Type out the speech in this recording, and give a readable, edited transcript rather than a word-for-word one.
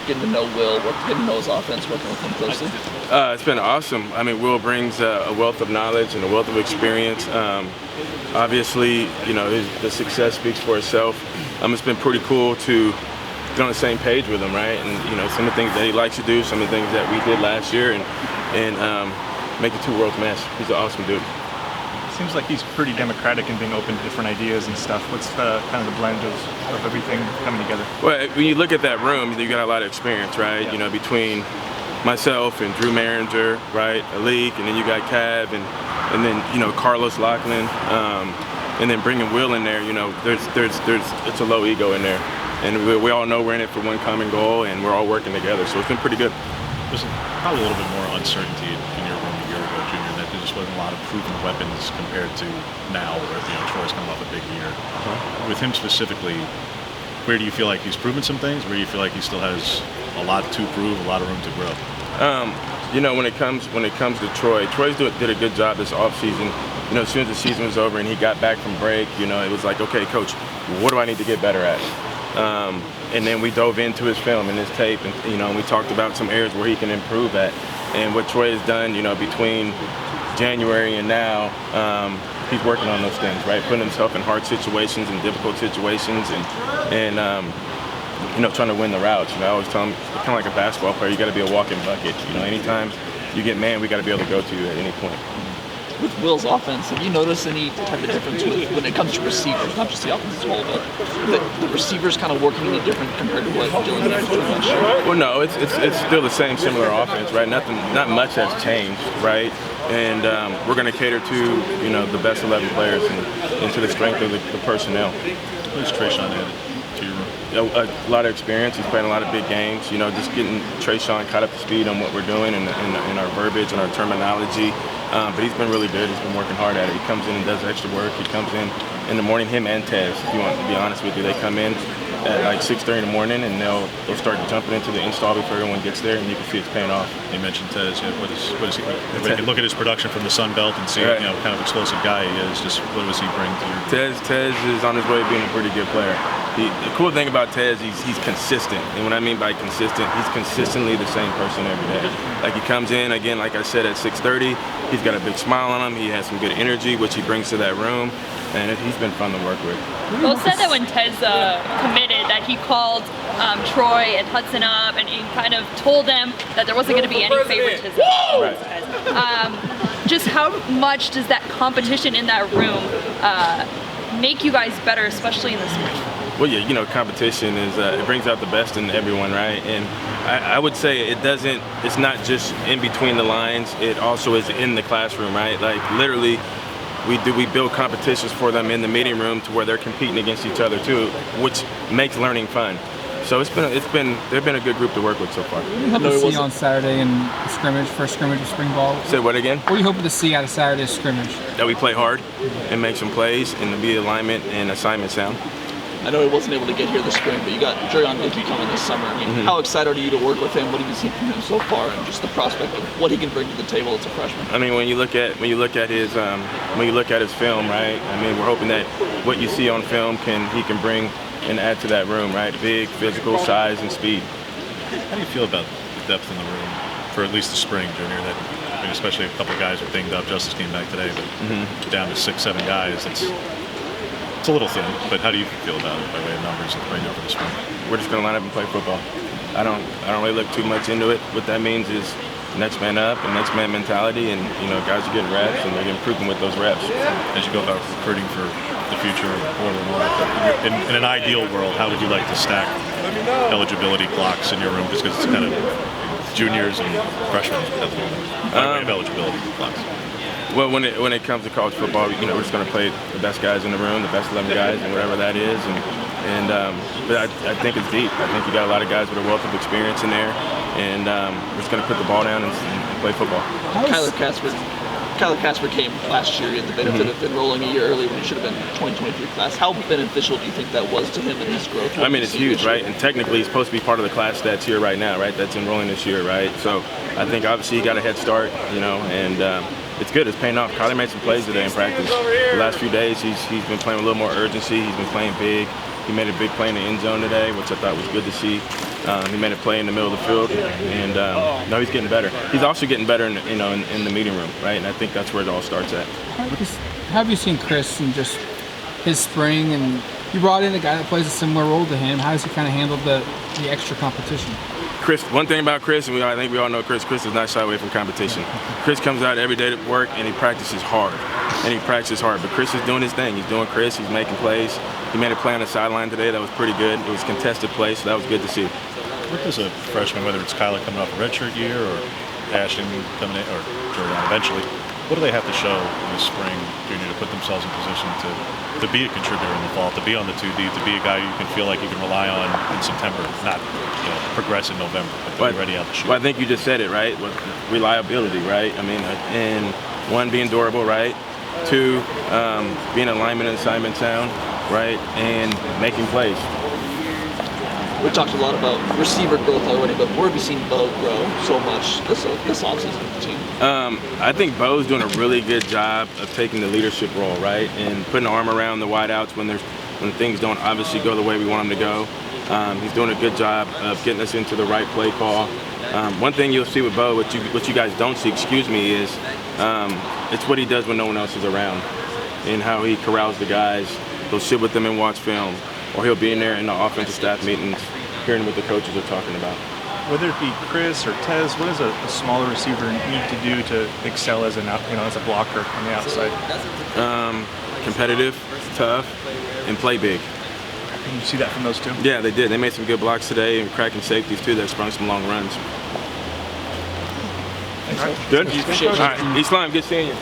Getting to know Will, getting to know his offense, working with him closely? It's been awesome. I mean, Will brings a wealth of knowledge and a wealth of experience. Obviously, the success speaks for itself. It's been pretty cool to get on the same page with him, right? And some of the things that he likes to do, some of the things that we did last year, and make the two worlds mesh. He's an awesome dude. Seems like he's pretty democratic in being open to different ideas and stuff. What's kind of the blend of everything coming together? Well, when you look at that room, you got a lot of experience, right? Yeah. Between myself and Drew Maringer, right, Alik, and then you got Cav, and then Carlos Lachlan, and then bringing Will in there. It's a low ego in there, and we all know we're in it for one common goal, and we're all working together. So it's been pretty good. There's probably a little bit more uncertainty in your room a year ago, Junior, that there just wasn't a lot of proven weapons compared to now, where Troy's coming off a big year. With him specifically, where do you feel like he's proven some things? Where do you feel like he still has a lot to prove, a lot of room to grow? When it comes to Troy did a good job this offseason. As soon as the season was over and he got back from break, it was like, okay, coach, what do I need to get better at? And then we dove into his film and his tape, and we talked about some areas where he can improve at. And what Troy has done, between January and now, he's working on those things, right? Putting himself in hard situations and difficult situations, and trying to win the routes. I always tell him, kind of like a basketball player, you got to be a walking bucket. Anytime you get man, we got to be able to go to you at any point. With Will's offense, have you noticed any type of difference when it comes to receivers, not just the offense as a whole, but the receivers kind of working any different compared to what Dylan did last year? Well, no, it's still the same similar offense, right? Not much has changed, right? And we're going to cater to the best 11 players and to the strength of the personnel. Who's Trezhon added to your room? A lot of experience. He's playing a lot of big games. Just getting Trezhon caught up to speed on what we're doing and our verbiage and our terminology. But he's been really good. He's been working hard at it. He comes in and does extra work. He comes in the morning. Him and Tez, if you want to be honest with you, they come in at like 6:30 in the morning, and they'll start jumping into the install before everyone gets there, and you can see it's paying off. You mentioned Tez. What is he? When you can look at his production from the Sun Belt and see kind of explosive guy he is. Just what does he bring to your? Tez is on his way to being a pretty good player. The cool thing about Tez, he's consistent, and what I mean by consistent, he's consistently the same person every day. Like he comes in again, like I said, at 6:30. He's got a big smile on him. He has some good energy, which he brings to that room, and he's been fun to work with. Will said that when Tez committed, that he called Troy and Hudson up, and he kind of told them that there wasn't going to be any favoritism. Right. Just how much does that competition in that room make you guys better, especially in the spring? Well, yeah, competition is it brings out the best in everyone, right? And I would say it's not just in between the lines, it also is in the classroom, right? Like literally, we build competitions for them in the meeting room to where they're competing against each other too, which makes learning fun. So they've been a good group to work with so far. What are you hoping to see on Saturday in scrimmage, first scrimmage of spring ball? Say what again? What are you hoping to see out of Saturday's scrimmage? That we play hard and make some plays and to be alignment and assignment sound. I know he wasn't able to get here this spring, but you got Trezhon and Tez coming this summer. I mean, how excited are you to work with him? What have you seen from him so far, and just the prospect of what he can bring to the table as a freshman? I mean, when you look at his film, right? I mean, we're hoping that what you see on film he can bring and add to that room, right? Big, physical, size, and speed. How do you feel about the depth in the room for at least the spring, Junior? I mean, especially a couple of guys were dinged up. Justice came back today, but down to 6-7 guys. It's a little thin, but how do you feel about it by way of numbers right now for the spring? We're just going to line up and play football. I don't really look too much into it. What that means is next man up and next man mentality, and guys are getting reps and they're improving with those reps. As you go about recruiting for the future in an ideal world, how would you like to stack eligibility blocks in your room? Just because it's kind of juniors and freshmen at the moment. By way of eligibility blocks. Well, when it comes to college football, we're just going to play the best guys in the room, the best 11 guys, and whatever that is. But I think it's deep. I think you got a lot of guys with a wealth of experience in there, and we're just going to put the ball down and play football. Kylin came last year. He had the benefit of enrolling a year early when he should have been 2023 class. How beneficial do you think that was to him and his growth? I mean, it's huge, right? And technically, he's supposed to be part of the class that's here right now, right? That's enrolling this year, right? So I think obviously he got a head start, and it's good. It's paying off. Kylin made some plays today in practice. The last few days, he's been playing with a little more urgency. He's been playing big. He made a big play in the end zone today, which I thought was good to see. He made a play in the middle of the field, and no, he's getting better. He's also getting better in the meeting room, right? And I think that's where it all starts at. How have you seen Chris and just his spring? And you brought in a guy that plays a similar role to him. How does he kind of handle the extra competition? Chris, one thing about Chris, and I think we all know Chris does not shy away from competition. Chris comes out every day to work and he practices hard. But Chris is doing his thing. He's doing Chris, he's making plays. He made a play on the sideline today that was pretty good. It was a contested play, so that was good to see. What does a freshman, whether it's Kylin coming off a redshirt year or Ashton coming in, or Jordan eventually, what do they have to show in the spring, junior, to put themselves in position to be a contributor in the fall, to be on the 2 deep, to be a guy you can feel like you can rely on in September, not progress in November, but be ready out the chute? Well, I think you just said it, right? With reliability, right? I mean, and one, being durable, right? 2, being alignment and assignment sound, right? And making plays. We talked a lot about receiver growth already, but where have you seen Bo grow so much this offseason with the team? I think Bo's doing a really good job of taking the leadership role, right, and putting an arm around the wideouts when things don't obviously go the way we want them to go. He's doing a good job of getting us into the right play call. One thing you'll see with Bo, what you guys don't see, is it's what he does when no one else is around, and how he corrals the guys. He'll sit with them and watch film, or he'll be in there in the offensive staff meetings, hearing what the coaches are talking about. Whether it be Chris or Tez, what does a smaller receiver need to do to excel as a blocker on the outside? Competitive, tough, and play big. Can you see that from those two? Yeah, they did. They made some good blocks today and cracking safeties too that sprung some long runs. Thanks, Good? Appreciate it. All right, East Lyme, good seeing you.